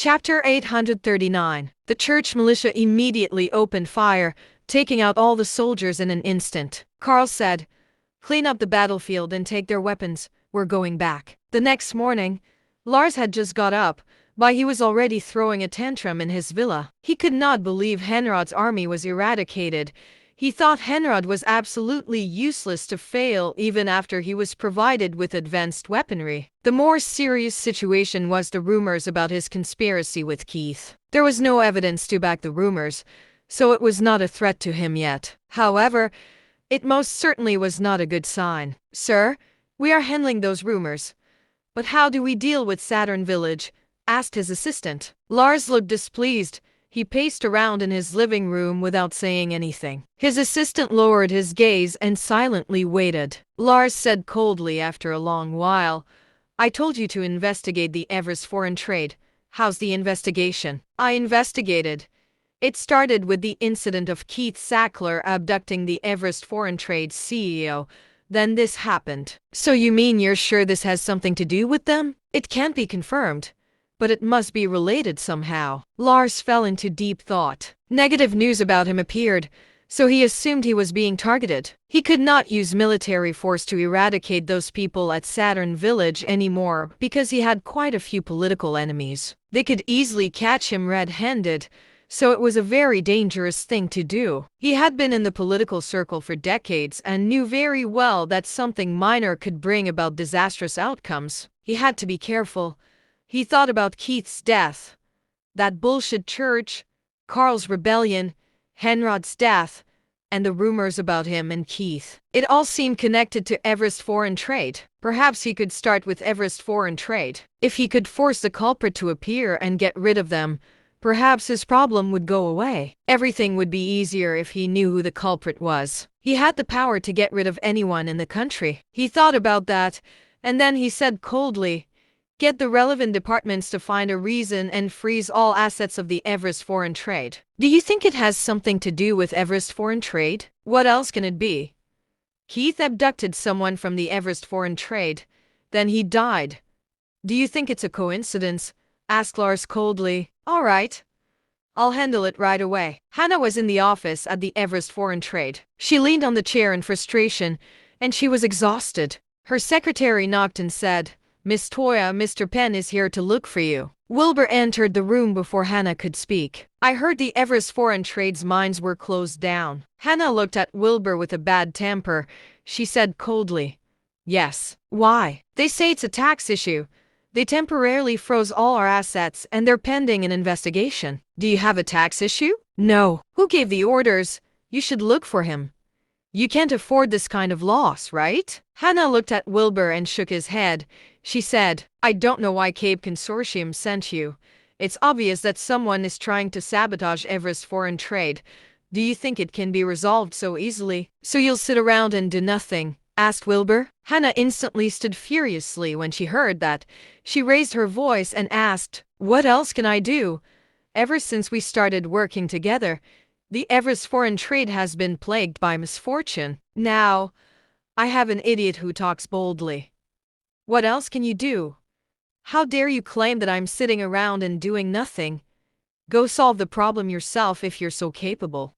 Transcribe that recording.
Chapter 839. The church militia immediately opened fire, taking out all the soldiers in an instant. Carl said, "Clean up the battlefield and take their weapons. We're going back." The next morning, Lars had just got up, but he was already throwing a tantrum in his villa. He could not believe Henrod's army was eradicated. He thought Henrod was absolutely useless to fail even after he was provided with advanced weaponry. The more serious situation was the rumors about his conspiracy with Keith. There was no evidence to back the rumors, so it was not a threat to him yet. However, it most certainly was not a good sign. "Sir, we are handling those rumors. But how do we deal with Saturn Village?" asked his assistant. Lars looked displeased. He paced around in his living room without saying anything. His assistant lowered his gaze and silently waited. Lars said coldly after a long while, "I told you to investigate the Everest foreign trade. How's the investigation?" "I investigated. It started with the incident of Keith Sackler abducting the Everest foreign trade CEO. Then this happened." "So you mean you're sure this has something to do with them?" "It can't be confirmed, but it must be related somehow." Lars fell into deep thought. Negative news about him appeared, so he assumed he was being targeted. He could not use military force to eradicate those people at Saturn Village anymore because he had quite a few political enemies. They could easily catch him red-handed, so it was a very dangerous thing to do. He had been in the political circle for decades and knew very well that something minor could bring about disastrous outcomes. He had to be careful. He thought about Keith's death, that bullshit church, Carl's rebellion, Henrod's death, and the rumors about him and Keith. It all seemed connected to Everest foreign trade. Perhaps he could start with Everest foreign trade. If he could force the culprit to appear and get rid of them, perhaps his problem would go away. Everything would be easier if he knew who the culprit was. He had the power to get rid of anyone in the country. He thought about that, and then he said coldly, "Get the relevant departments to find a reason and freeze all assets of the Everest foreign trade." "Do you think it has something to do with Everest foreign trade?" "What else can it be? Keith abducted someone from the Everest foreign trade, then he died. Do you think it's a coincidence?" asked Lars coldly. "All right. I'll handle it right away." Hannah was in the office at the Everest foreign trade. She leaned on the chair in frustration, and she was exhausted. Her secretary knocked and said, "Miss Toya, Mr. Penn is here to look for you." Wilbur entered the room before Hannah could speak. "I heard the Everest foreign trade's mines were closed down." Hannah looked at Wilbur with a bad temper. She said coldly, "Yes. Why?" "They say it's a tax issue. They temporarily froze all our assets and they're pending an investigation." "Do you have a tax issue?" "No." "Who gave the orders? You should look for him. You can't afford this kind of loss, right?" Hannah looked at Wilbur and shook his head. She said, "I don't know why Cape Consortium sent you. It's obvious that someone is trying to sabotage Everest foreign trade. Do you think it can be resolved so easily?" "So you'll sit around and do nothing?" asked Wilbur. Hannah instantly stood furiously when she heard that. She raised her voice and asked, "What else can I do? Ever since we started working together, the Everest foreign trade has been plagued by misfortune. Now, I have an idiot who talks boldly. What else can you do? How dare you claim that I'm sitting around and doing nothing? Go solve the problem yourself if you're so capable."